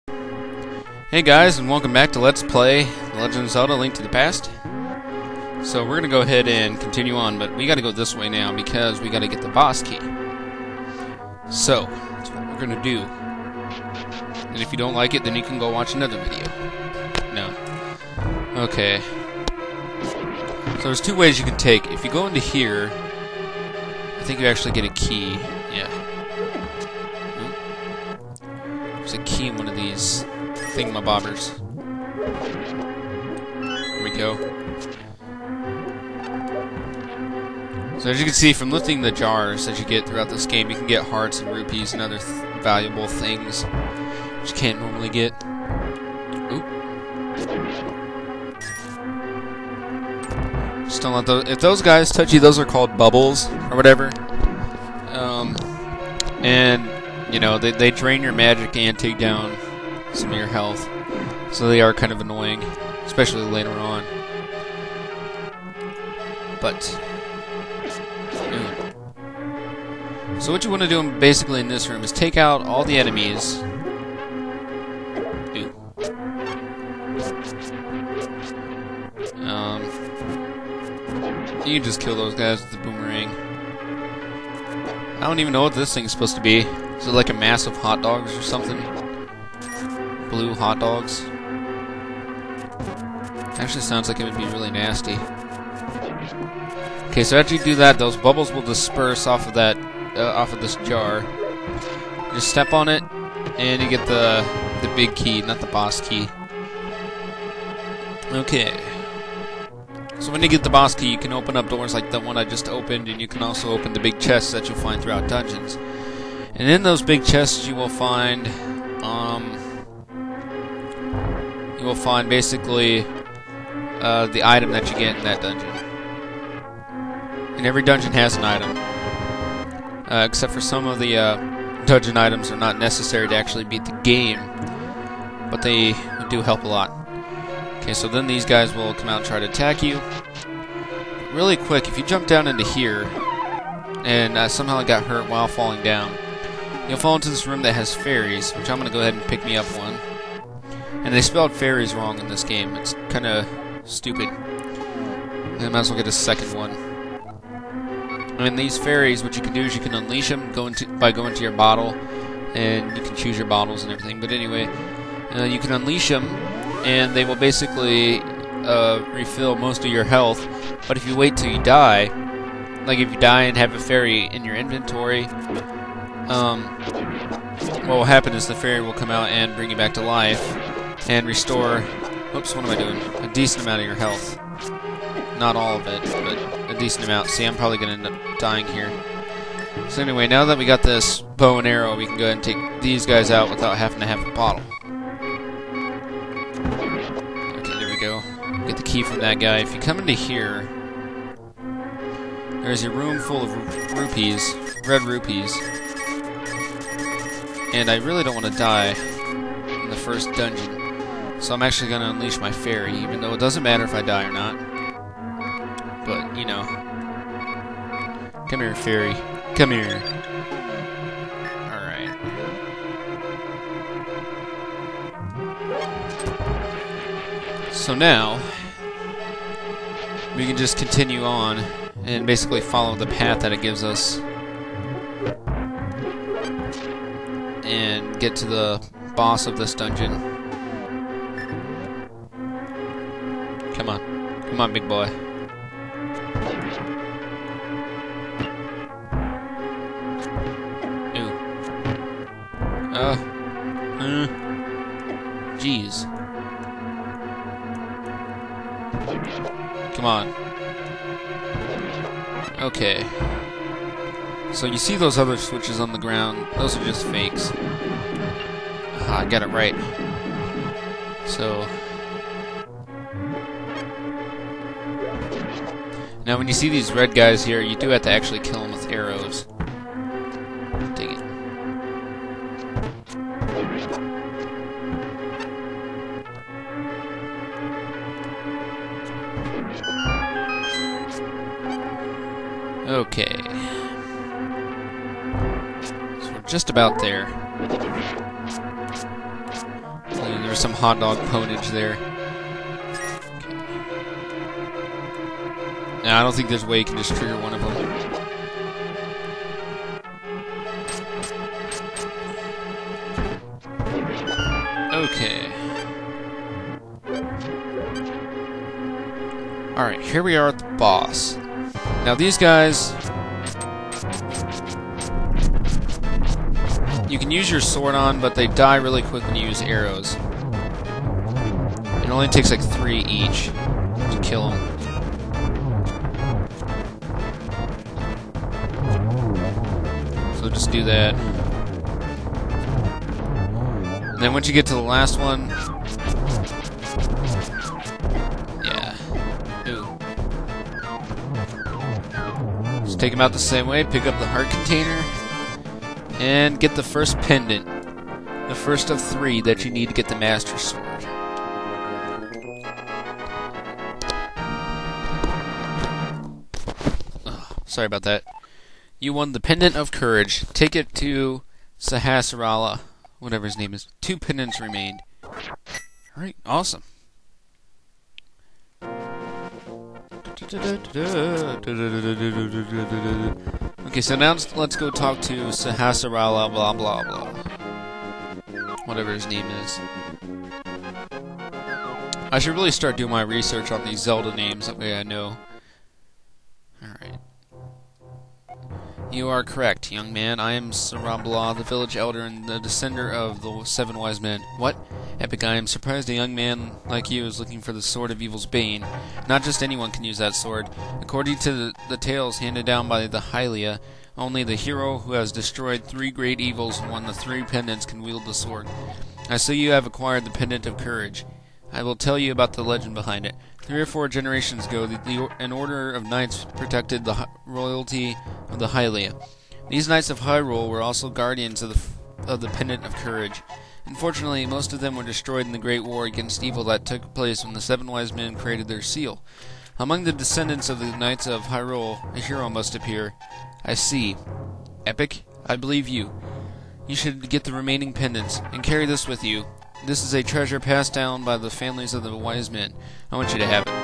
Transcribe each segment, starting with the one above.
Hey guys, and welcome back to Let's Play The Legend of Zelda: Link to the Past. So we're gonna go ahead and continue on, but we gotta go this way now because we gotta get the boss key. So, that's what we're gonna do. And if you don't like it, then you can go watch another video. No. Okay. So there's two ways you can take. If you go into here, I think you actually get a key. Yeah. There's a key in one of these thingamabobbers. There we go. So as you can see from lifting the jars that you get throughout this game, you can get hearts and rupees and other valuable things which you can't normally get. Oop. Just don't let those. If those guys touch you, those are called bubbles or whatever. And you know they drain your magic and take down some of your health, so they are kind of annoying, especially later on. But so what you want to do basically in this room is take out all the enemies. You can just kill those guys with the boomerang. I don't even know what this thing's supposed to be. Is it like a mass of hot dogs or something? Blue hot dogs. Actually sounds like it would be really nasty. Okay, so after you do that, those bubbles will disperse off of that, off of this jar. Just step on it, and you get the big key, not the boss key. Okay. So when you get the boss key, you can open up doors like the one I just opened, and you can also open the big chests that you'll find throughout dungeons. And in those big chests, you will find basically the item that you get in that dungeon. And every dungeon has an item, except for some of the dungeon items are not necessary to actually beat the game, but they do help a lot. Okay, so then these guys will come out and try to attack you. Really quick, if you jump down into here, and somehow I got hurt while falling down, you'll fall into this room that has fairies, which I'm going to go ahead and pick me up one. And they spelled fairies wrong in this game. It's kind of stupid. And I might as well get a second one. And these fairies, what you can do is you can unleash them by going to your bottle, and you can choose your bottles and everything. But anyway, you can unleash them, and they will basically refill most of your health. But if you wait till you die, like if you die and have a fairy in your inventory, what will happen is the fairy will come out and bring you back to life and restore, oops, what am I doing? A decent amount of your health. Not all of it, but a decent amount. See, I'm probably going to end up dying here. So anyway, now that we got this bow and arrow, we can go ahead and take these guys out without having to have a bottle. Okay, there we go. Get the key from that guy. If you come into here, there's a room full of rupees, red rupees. And I really don't want to die in the first dungeon. So I'm actually going to unleash my fairy, even though it doesn't matter if I die or not. But, you know. Come here, fairy. Come here. Alright. So now, we can just continue on and basically follow the path that it gives us. And get to the boss of this dungeon. Come on. Come on, big boy. Ooh. Jeez. Come on. Okay. So you see those other switches on the ground, those are just fakes. Ah, I got it right. So now when you see these red guys here, you do have to actually kill them with arrows. Take it. Okay. So we're just about there. there's some hot dog ponage there. Now, I don't think there's a way you can just trigger one of them. Okay. Alright, here we are at the boss. Now these guys... you can use your sword on, but they die really quick when you use arrows. It only takes like 3 each to kill them. So just do that. And then once you get to the last one... yeah. Ooh. Just take them out the same way, pick up the heart container, and get the first pendant. The first of 3 that you need to get the Master Sword. Oh, sorry about that. You won the Pendant of Courage. Take it to Sahasrara, whatever his name is. 2 pendants remained. Alright, awesome. Okay, so now let's go talk to Sahasrara, blah blah blah. Whatever his name is. I should really start doing my research on these Zelda names, that way I know. Alright. You are correct, young man. I am Sarabla, the village elder and the descender of the 7 wise men. What? Epic, I am surprised a young man like you is looking for the Sword of Evil's Bane. Not just anyone can use that sword. According to the tales handed down by the Hylia, only the hero who has destroyed 3 great evils and won the 3 pendants can wield the sword. I see you have acquired the Pendant of Courage. I will tell you about the legend behind it. 3 or 4 generations ago, an order of knights protected the royalty of the Hylia. These knights of Hyrule were also guardians of the Pendant of Courage. Unfortunately, most of them were destroyed in the Great War against evil that took place when the 7 wise men created their seal. Among the descendants of the knights of Hyrule, a hero must appear. I see. Epic, I believe you. You should get the remaining pendants, and carry this with you. This is a treasure passed down by the families of the wise men. I want you to have it.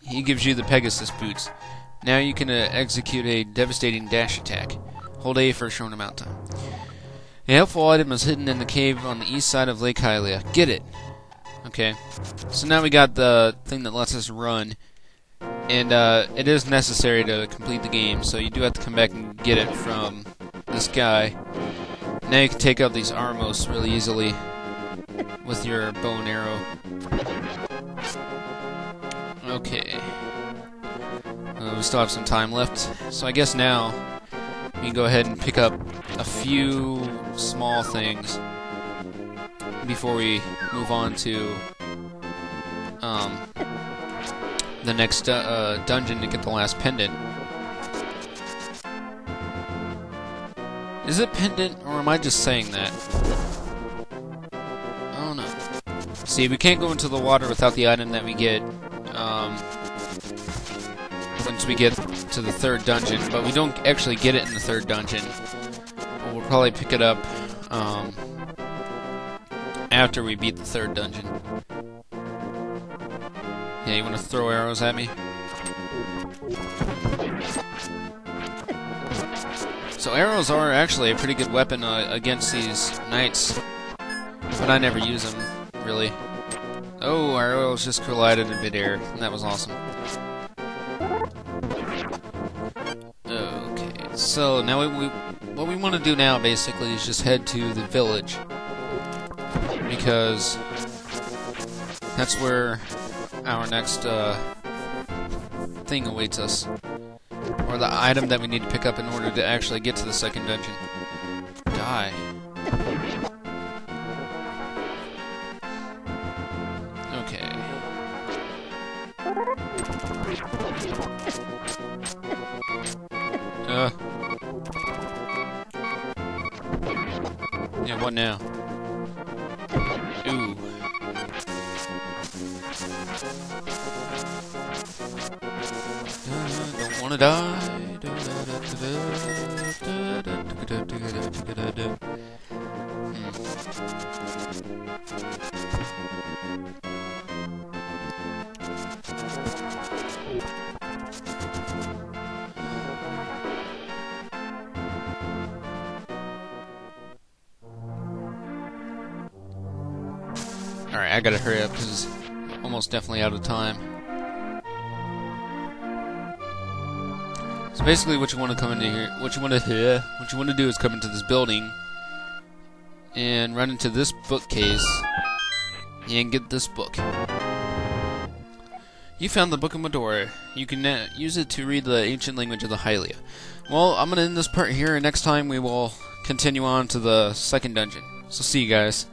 He gives you the Pegasus boots. Now you can execute a devastating dash attack. Hold A for a short amount of time. A helpful item is hidden in the cave on the east side of Lake Hylia. Get it! Okay. So now we got the thing that lets us run. And it is necessary to complete the game, so you do have to come back and get it from this guy. Now you can take out these Armos really easily with your bow and arrow. Okay. We still have some time left, so I guess now we can go ahead and pick up a few small things before we move on to the next dungeon to get the last pendant. Is it pendant, or am I just saying that? I don't know. See, we can't go into the water without the item that we get once we get to the 3rd dungeon, but we don't actually get it in the 3rd dungeon. But we'll probably pick it up after we beat the 3rd dungeon. Yeah, you want to throw arrows at me? So arrows are actually a pretty good weapon against these knights, but I never use them, really. Oh, our arrows just collided in midair, and that was awesome. Okay, so now what we want to do now, basically, is just head to the village, because that's where our next thing awaits us. Or the item that we need to pick up in order to actually get to the 2nd dungeon. Die. Okay. Yeah, what now? Ooh. Don't wanna die. Alright, I gotta hurry up because it's almost definitely out of time. So basically what you want to come into here, what you want to do is come into this building and run into this bookcase and get this book. You found the Book of Medora. You can use it to read the ancient language of the Hylia. Well, I'm going to end this part here, and next time we will continue on to the second dungeon. So see you guys.